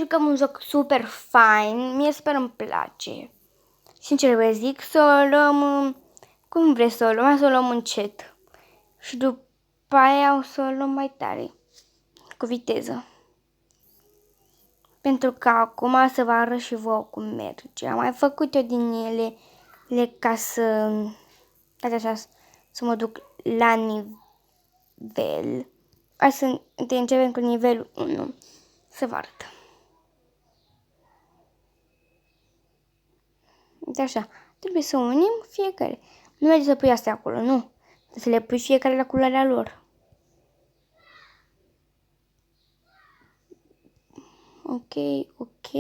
jucăm un joc super fain, mie super îmi place. Sincer vă zic, să o luăm, cum vreți să o luăm, să o luăm încet. Și după aia o să o luăm mai tare, cu viteză. Pentru că acum să vă arăt și vouă cum merge. Am mai făcut eu din ele ca să, așa, să mă duc la nivel. Hai să începem cu nivelul 1. Să vă arăt. De așa, trebuie să unim fiecare. Nu merge să pui astea acolo, nu. Trebuie să le pui fiecare la culoarea lor. Ok, ok.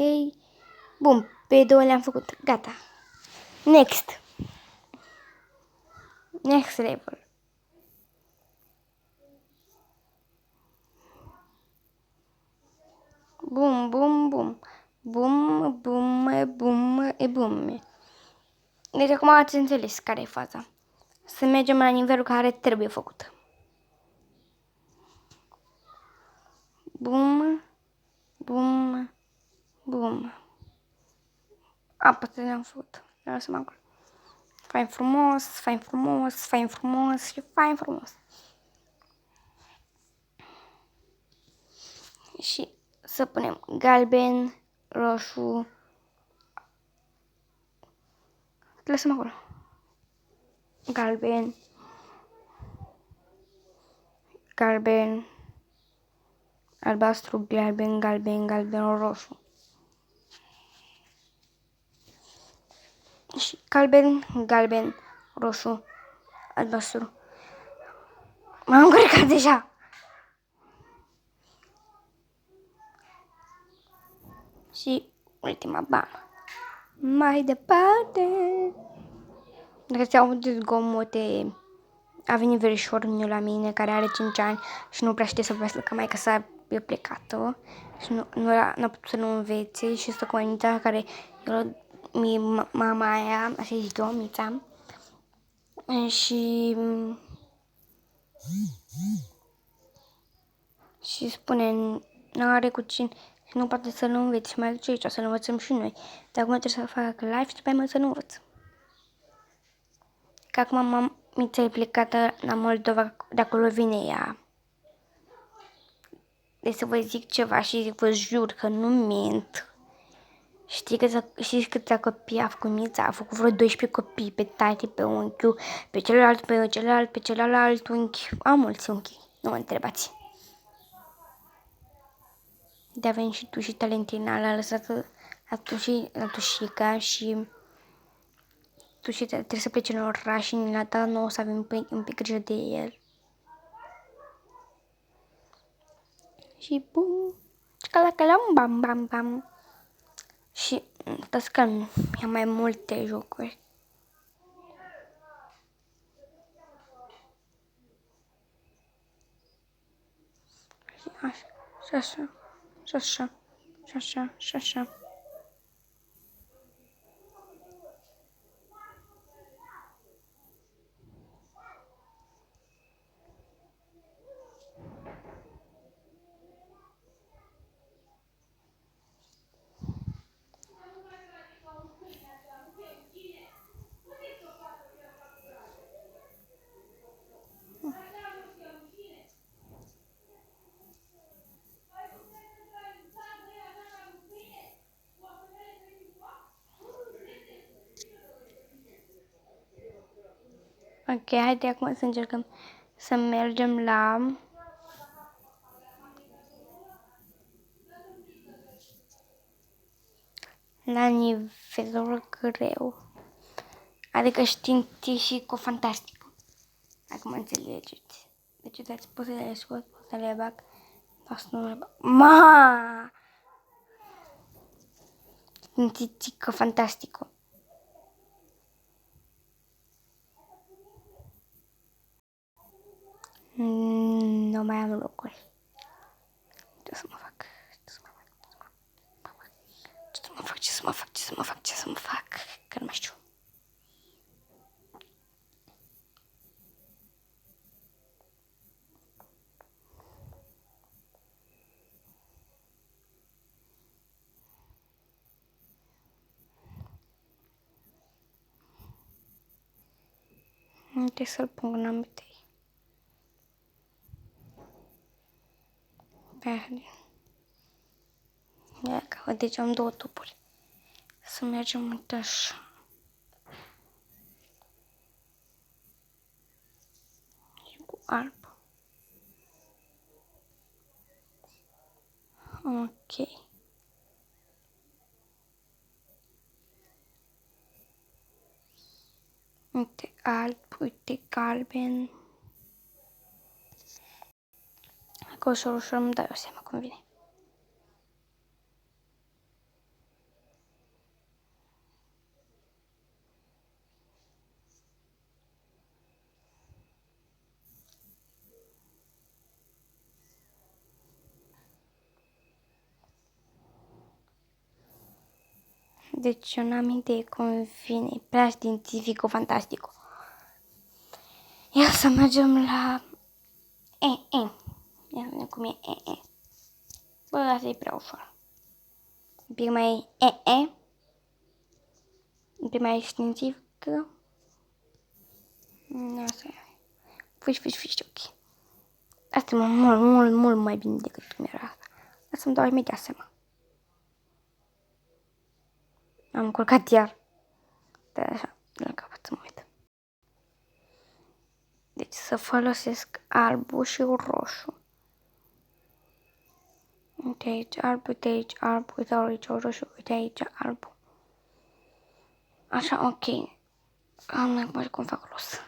Bun, pe două le-am făcut. Gata. Next. Next level. Bum, bum, bum. Bum, bum, bum, bum. Deci acum ați înțeles care e faza. Să mergem la nivelul care trebuie făcut. Bum, bum, bum. Poate le-am făcut. Lăsăm acolo. Fain frumos, fain frumos, fain frumos și fain frumos. Și să punem galben, roșu. Lăsăm acolo. Galben. Galben. Albastru, galben, galben, galben, roșu. Și galben, galben, roșu, albastru. M-am încurcat deja. Și ultima bamă. Mai departe. Dacă ți-au auzit zgomote, a venit verișorul la mine care are 5 ani și nu prea știe să vorbească, că maica sa e plecată și nu a putut să nu învețe și să comunitatea care mama aia, așa zic eu, Mița, și spune, nu are cu cine și nu poate să nu învețe și mai duce aici, să-l învățăm și noi. Dar acum trebuie să fac live și după aia să nu învăț. Că acum Mița e plecată la Moldova, de acolo vine ea. Deci să vă zic ceva și vă jur că nu mint. Știți câți copii a făcut Mița? A făcut vreo 12 copii pe tati, pe unchiul, pe celălalt unchi. Am mulți unchi, nu mă întrebați. De avem și tu și Talentina, l-a lăsat la tușica și tușica trebuie să plece în oraș și la ta nu o să avem un pic grijă de el. Și bum, calacalam, bam, bam, bam. Și dați că am mai multe jocuri. Așa. Ok, haide acum să încercăm să mergem la nivelul greu. Adică științifico-fantastic. Acum înțelegeți. Deci dați pot să le scot, pot să le bag. Asta nu le bag. Ma! Științifico-fantastico. Nu mai am locuri. Ce să mă fac? Ce să mă fac? Că nu mai știu. Trebuie să-l pun în amintei. Deci am două tuburi. Să mergem uite așa. Și cu alb. Ok. Uite alb, uite galben. Că ușor, ușor îmi dau eu seama cum vine. Deci eu n-am idee cum vine. Prea științifico, fantastico. Ia să mergem la Ia să vedem cum e Bă, asta e prea ușor. Un pic mai un pic mai științifică. Asta e. Fiși, ok. Asta e mult mai bine decât cum era asta. Asta îmi dau imediat seama. Am încurcat iar. Da, așa, la capăt să mă uit. Deci să folosesc albul și roșu. Uite aici alb, uite aici alb, uite aici roșu, uite aici alb. Așa, ok. Am mai cum fac rost.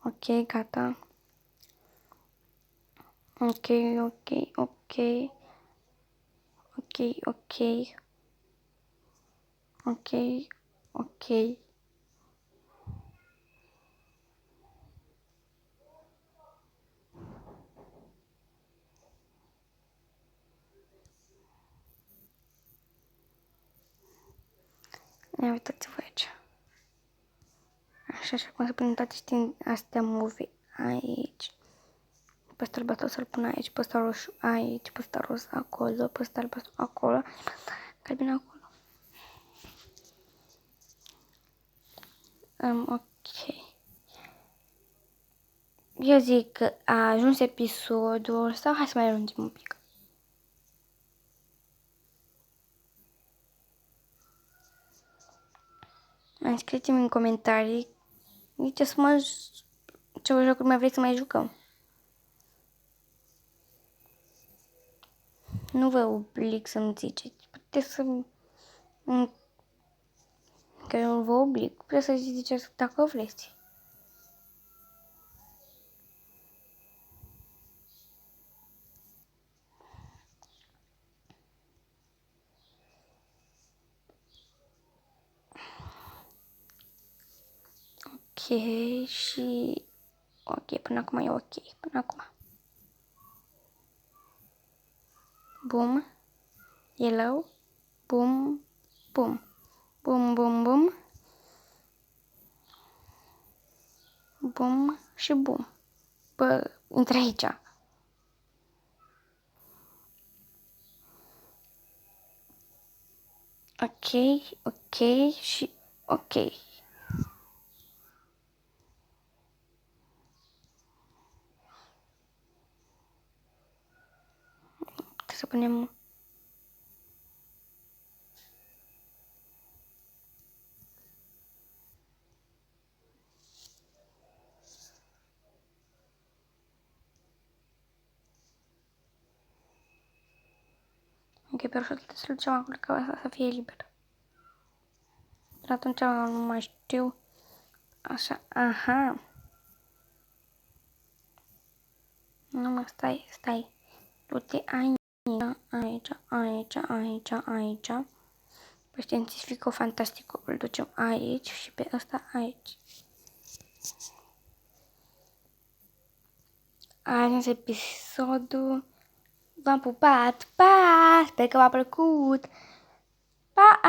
Ok, gata. Ok. Ia uitați-vă aici. Așa cum să punem toate astea move aici. Pe ăsta albastru să-l pun aici, pe ăsta roșu aici, pe ăsta roz acolo, pe ăsta albastru acolo, galben acolo. Ok. Eu zic că a ajuns episodul sau hai să mai lungim un pic. Scrieți-mi în comentarii ce jocuri mai vreți să mai jucăm. Nu vă oblig să-mi ziceți. Puteți să... Că eu nu vă oblig. Puteți să ziceți dacă vreți. Ok, și... Ok, până acum e ok. Până acum. Bum. Yellow. Bum. Bum. Bum, bum, bum. Bum și bum. Bă, intră aici. Ok și ok. Trebuie să punem... Ok, perfect, trebuie să ducem acolo ca asta să fie liber. Dar atunci nu mai știu. Așa, aha. Nu mă, stai. Du-te aici. Pe științifico fantastico îl ducem aici și pe ăsta aici. A ajuns episodul. V-am pupat, pa! Sper că v-a plăcut! Pa!